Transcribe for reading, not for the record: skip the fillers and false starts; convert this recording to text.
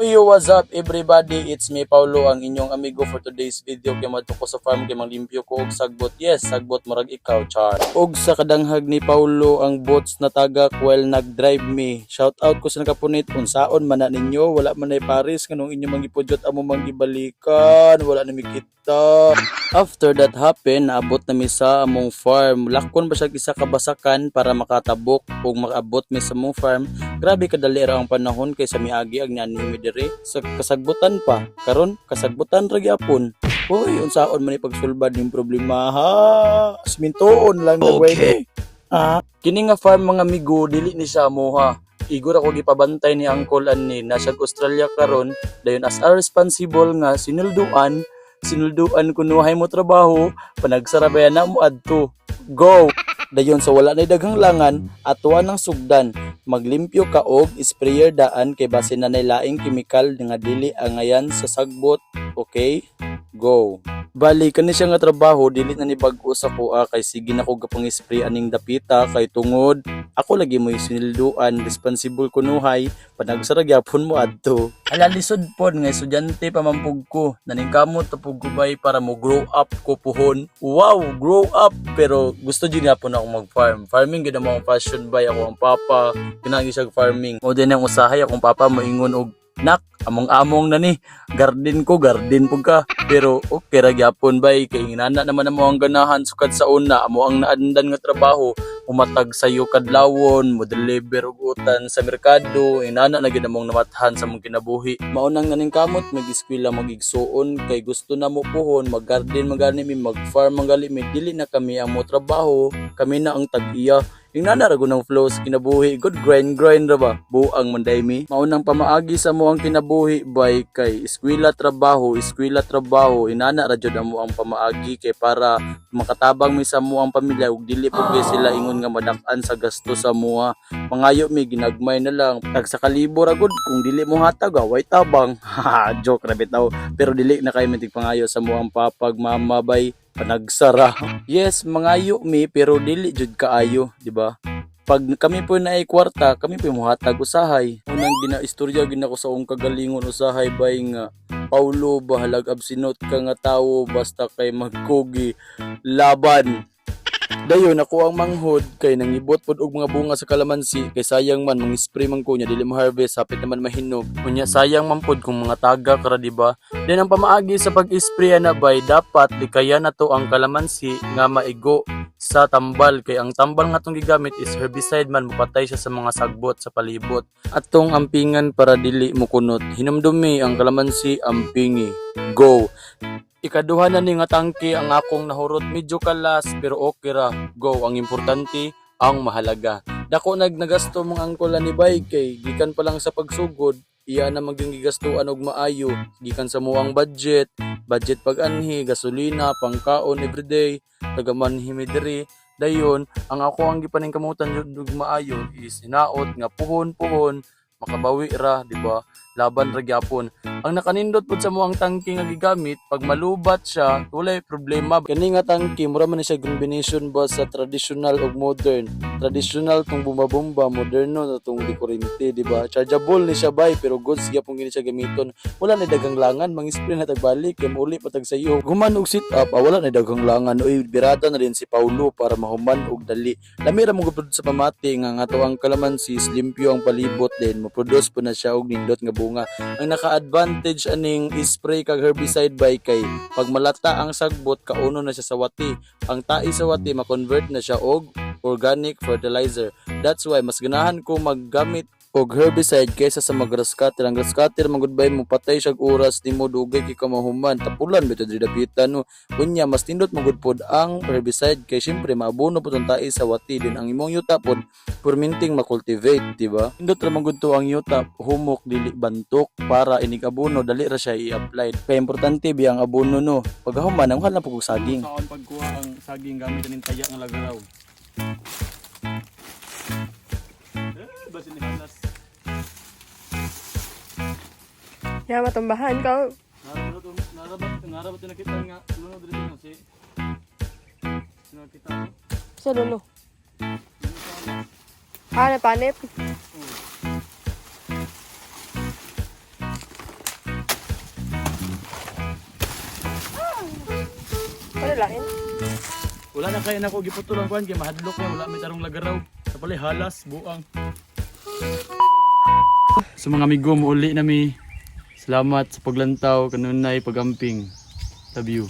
Yo, what's up everybody? It's me Paulo, ang inyong amigo for today's video. Kaya madto ko sa farm kay manglimpyo ko og sagbot. Yes, sagbot marag ikaw, char. Og sa kadanghag ni Paulo ang boats na tagak while nag-drive me. Shout out ko sa nakapunit unsaon man na ninyo, wala man ay paris kanong inyo mangipudyot amo mangibalikan, wala na mikita. After that happen, naabot na mi sa among farm. Lakon ba siya isa kabasakan para makatabok og makaabot mi sa among farm. Grabe kadali ra ang panahon kay sa miagi ag nanimi dire sa kasagbutan pa. Karon kasagbutan ra gyapon. Hoy, unsaon man ipagsulbad ning problema ha? Simintoon lang na okay. Kini nga farm mga amigo dili ni sa moha. Igor ako gipabantay ni Uncle ani nasa Australia karon. Dayon as a responsible nga sinulduan ko nuhay mo trabaho, panagsarabayan na mo adto. Go! Dayon sa wala na daghang langan, atuan ng sugdan. Maglimpyo ka og sprayer daan kay base na laing chemical nga dili angayan sa sagbot. Okay? Go! Bali kani siya nga trabaho dili na ni bag-o sa kuha kay sige na ko gapang spray aning dapita kay tungod ako lagi mo sinilduan responsible kunuhay panagsara gyapon mo adto. Ala lisod pod nga estudyante pamampug ko naningkamot tapog gubay para mo grow up ko puhon. Wow, grow up pero gusto jud gyapon ako mag-farm. Farming gid mo ang passion bay ako ang papa kinahanglan siya farming. O din ang usahay akong papa moingon og nak, among-among na ni. Garden pug ka. Pero okay ra gyapon bay kay inana naman amo ang ganahan sukad sa una amo ang naandan nga trabaho umatag sayo kadlawon mo deliver og utan sa merkado inana na gid among namathan sa mong kinabuhi. Maunang naningkamot mag-eskwela magigsuon kay gusto na mo puhon mag-garden magani mi mag-farm mangali mi dili na kami ang mo trabaho kami na ang tag-iya. Yung nanarago ng flows kinabuhi, good grind ra ba? Buang manday mi. Maunang pamaagi sa mo ang kinabuhi bay kay eskwela trabaho, inana ra jud amo ang pamaagi kay para makatabang mi sa mo ang pamilya ug dili pud sila ingon nga madak-an sa gasto sa mua. Mangayo mi ginagmay na lang. Tag sa kalibo ra gud kung dili mo hatag way tabang. Joke ra bitaw. Pero dili na kay mitig pangayo sa mo ang papag mama bay. Panagsara. Yes, mangayo mi pero dili jud kaayo, di ba? Pag kami po na ay kwarta, kami po muhatag usahay. Unang ginaistorya ginako sa akong kagalingon usahay bay nga Paulo bahalag absinot ka nga tawo basta kay magkugi laban. Dayon ako ang manghod kay nangibot pod og mga bunga sa kalamansi kay sayang man mang-spray man ko nya dili ma-harvest hapit naman mahinog. Unya sayang man pod kung mga taga kara di ba? Then ang pamaagi sa pag-spray na bay dapat likayan nato ang kalamansi nga maigo sa tambal kay ang tambal nga tong gigamit is herbicide man mupatay siya sa mga sagbot sa palibot. Atong ampingan para dili mo kunot. Hinumdumi ang kalamansi ampingi. Go! Ikaduha na ni nga tangke ang akong nahurot medyo kalas pero okay ra. Go, ang importante ang mahalaga. Dako nagasto mong angkola ni bay kay gikan pa lang sa pagsugod iya na maging gigastuan og maayo gikan sa muang budget pag-anhi, gasolina, pangkaon everyday, tagamanhi mi diri. Dayon ang ako ang gipaningkamutan jud maayo is hinaot nga puhon makabawi ra, di ba? Laban ra gyapon. Ang nakanindot pud sa mo ang tangke nga gigamit, pag malubat siya, walay problema. Kani nga tangke, mura man siya combination ba sa traditional ug modern. Traditional tong bumabomba, moderno na tong di kuryente, di ba? Chargeable ni siya bay, pero goods gyapon gini siya gamiton. Wala na daghang langan, mang-spray na tagbalik, kay uli patag sayo. Human og sit up, wala na daghang langan. Oy, birada na rin si Paulo para mahuman og dali. Lami ra mo gupod sa pamati nga ato ang kalamansi, limpyo ang palibot din. Produce po na siya og nindot nga bunga. Ang naka-advantage aning spray kag herbicide bay kay pag malata ang sagbot kauno na siya sa wati. Ang tai sa wati ma-convert na siya og organic fertilizer. That's why mas ganahan ko maggamit og herbicide kaysa sa mag-grass cutter. Ang grass cutter magudbay mo patay siya oras di mo dugay kay kamahuman tapulan bitaw diri dapitan no. Kunya mas tindot magudpod ang herbicide kay syempre maabono pud ang tai sa wati din ang imong yuta pod permitting makultivate, di ba? Tindot ra magudto ang yuta humok dili bantok para inig abono dali ra siya i-apply. Kay importante bi ang abono no. Paghuman ang hala pug saging. Saan pagkuha ang saging gamit ning taya nga lagaraw. Basin ni halas. Ya, matumbahan ka. Narabat na kita nga lunod dito no si. Sino kita mo? Sa dulo. Panip. pulain. Wala na kaya nako giputol ang kuan kay mahadlok kay wala may tarong lagaraw. Sa palay halas buang. Sa mga amigo mo uli nami. Salamat sa paglantaw kanunay pagamping. Love you.